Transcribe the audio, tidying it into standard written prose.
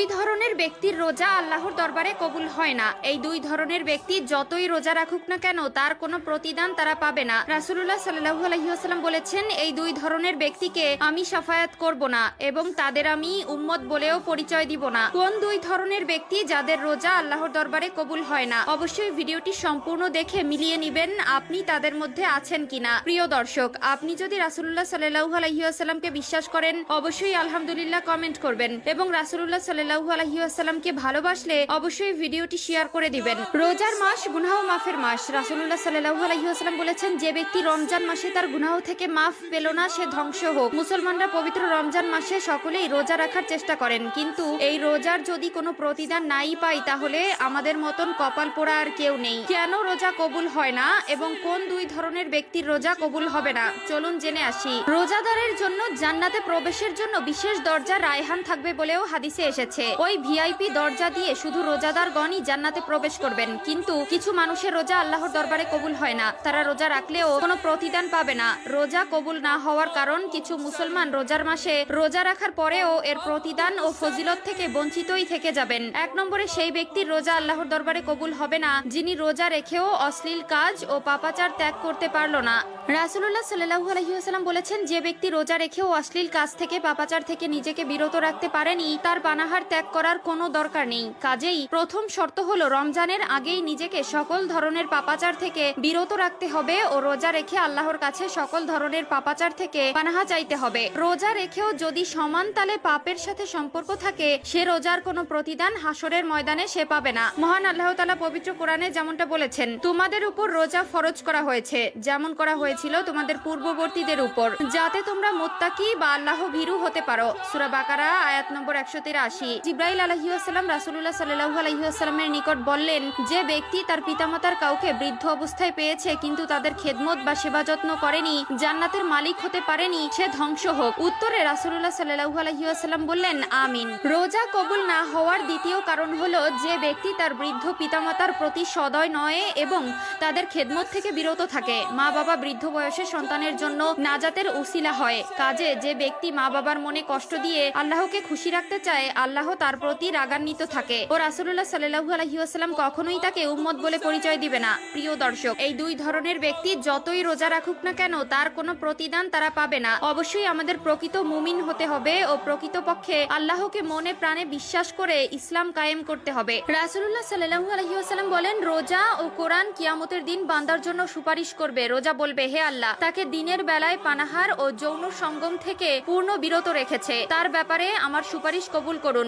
দুই ধরনের ব্যক্তির রোজা আল্লাহর দরবারে কবুল হয় না। এই দুই ধরনের ব্যক্তি যতই রোজা রাখুক না কেন তার কোনো প্রতিদান তারা পাবে না। রাসূলুল্লাহ সাল্লাল্লাহু আলাইহি ওয়াসাল্লাম বলেছেন, এই দুই ধরনের ব্যক্তিকে আমি শাফায়াত করব না এবং তাদের আমি উম্মত বলেও পরিচয় দিব না। কোন দুই ধরনের ব্যক্তি যাদের রোজা আল্লাহর দরবারে কবুল হয় না? অবশ্যই ভিডিওটি সম্পূর্ণ দেখে মিলিয়ে নেবেন আপনি তাদের মধ্যে আছেন কিনা। প্রিয় দর্শক, আপনি যদি রাসূলুল্লাহ সাল্লাল্লাহু আলাইহি ওয়াসাল্লামকে বিশ্বাস করেন অবশ্যই আলহামদুলিল্লাহ কমেন্ট করবেন এবং রাসূলুল্লাহ সাল্লাল্লাহু আলাইহি ওয়াসাল্লামকে ভালোবাসলে অবশ্যই ভিডিওটি শেয়ার করে দিবেন। রোজার মাস গুনাহ মাফের মাস। রাসূলুল্লাহ সাল্লাল্লাহু আলাইহি ওয়াসাল্লাম বলেছেন, যে ব্যক্তি রমজান মাসে তার গুনাহ থেকে মাফ পেল না সে ধ্বংস হোক। মুসলমানরা পবিত্র রমজান মাসে সকলেই রোজা রাখার চেষ্টা করেন, কিন্তু এই রোজার যদি কোনো প্রতিদান নাই পাই তাহলে আমাদের মতন কপাল পোড়া আর কেউ নেই। কেন রোজা কবুল হয় না এবং কোন দুই ধরনের ব্যক্তির রোজা কবুল হবে না চলুন জেনে আসি। রোজাদারের জন্য জান্নাতে প্রবেশের জন্য বিশেষ দরজা রায়হান থাকবে বলেও হাদিসে এসেছে। ওই ভিআইপি দরজা দিয়ে শুধু রোজাদারগণই জান্নাতে প্রবেশ করবেন। কিন্তু কিছু মানুষের রোজা আল্লাহর দরবারে কবুল হয় না, তারা রোজা রাখলেও কোনো প্রতিদান পাবে না। রোজা কবুল না হওয়ার কারণ কিছু মুসলমান রোজার মাসে রোজা রাখার পরেও এর প্রতিদান ও ফজিলত থেকে বঞ্চিতই থেকে যাবেন। এক নম্বরে সেই ব্যক্তির রোজা আল্লাহর দরবারে কবুল হবে না যিনি রোজা রেখেও অশ্লীল কাজ ও পাপাচার ত্যাগ করতে পারল না। রাসূলুল্লাহ সাল্লাল্লাহু আলাইহি ওয়াসাল্লাম বলেছেন, যে ব্যক্তি রোজা রেখেও অশ্লীল কাজ থেকে পাপাচার থেকে নিজেকে বিরত রাখতে পারেনি তার পানাহার ত্যাগ করার কোনো দরকার নেই। কাজেই প্রথম শর্ত হলো রমজানের আগেই নিজেকে সকল ধরনের পাপাচার থেকে বিরত রাখতে হবে ও রোজা রেখে আল্লাহর কাছে সকল ধরনের পাপাচার থেকে পানাহা চাইতে হবে। রোজা রেখেও যদি সমান তালে পাপের সাথে সম্পর্ক থাকে সে রোজার কোনো প্রতিদান হাসরের ময়দানে সে পাবে না। মহান আল্লাহ তাআলা পবিত্র কোরআনে যেমনটা বলেছেন, তোমাদের উপর রোজা ফরজ করা হয়েছে যেমন করা হয়েছিল তোমাদের পূর্ববর্তীদের উপর, যাতে তোমরা মুত্তাকি বা আল্লাহ ভীরু হতে পারো। সূরা বাকারা আয়াত নম্বর 183। জিবরাইল আলাইহিস সালাম রাসূলুল্লাহ সাল্লাল্লাহু আলাইহি ওয়াসাল্লামের নিকট বললেন, যে ব্যক্তি তার পিতামাতার কাউকে বৃদ্ধ অবস্থায় পেয়েছে কিন্তু তাদের খেদমত বা সেবা যত্ন করেনি, জান্নাতের মালিক হতে পারেনি, সে ধ্বংস হোক। উত্তরে রাসূলুল্লাহ সাল্লাল্লাহু আলাইহি ওয়াসাল্লাম বললেন, আমিন। রোজা কবুল না হওয়ার দ্বিতীয় কারণ হলো যে ব্যক্তি তার বৃদ্ধ পিতামাতার প্রতি সদয় নয় এবং তাদের খেদমত থেকে বিরত থাকে। মা বাবা বৃদ্ধ বয়সে সন্তানের জন্য নাজাতের উসিলা হয়। কাজে যে ব্যক্তি মা বাবার মনে কষ্ট দিয়ে আল্লাহকে খুশি রাখতে চায় আল্লাহ তার প্রতি রাগান্বিত থাকে ও রাসূলুল্লাহ সাল্লাল্লাহু আলাইহি ওয়াসাল্লাম কখনোই তাকে উম্মত বলে পরিচয় দিবে না। প্রিয় দর্শক, এই দুই ধরনের ব্যক্তি যতই রোজা রাখুক না কেন তার কোনো প্রতিদান তারা পাবে না। অবশ্যই আমাদের প্রকৃত মুমিন হতে হবে ও প্রকৃতপক্ষে আল্লাহকে মনে প্রাণে বিশ্বাস করে ইসলাম কায়েম করতে হবে। রাসূলুল্লাহ সাল্লাল্লাহু আলাইহি ওয়াসাল্লাম বলেন, রোজা ও কোরআন কিয়ামতের দিন বান্দার জন্য সুপারিশ করবে। রোজা বলবে, হে আল্লাহ, তাকে দিনের বেলায় পানাহার ও যৌন সঙ্গম থেকে পূর্ণ বিরত রেখেছে, তার ব্যাপারে আমার সুপারিশ কবুল করুন।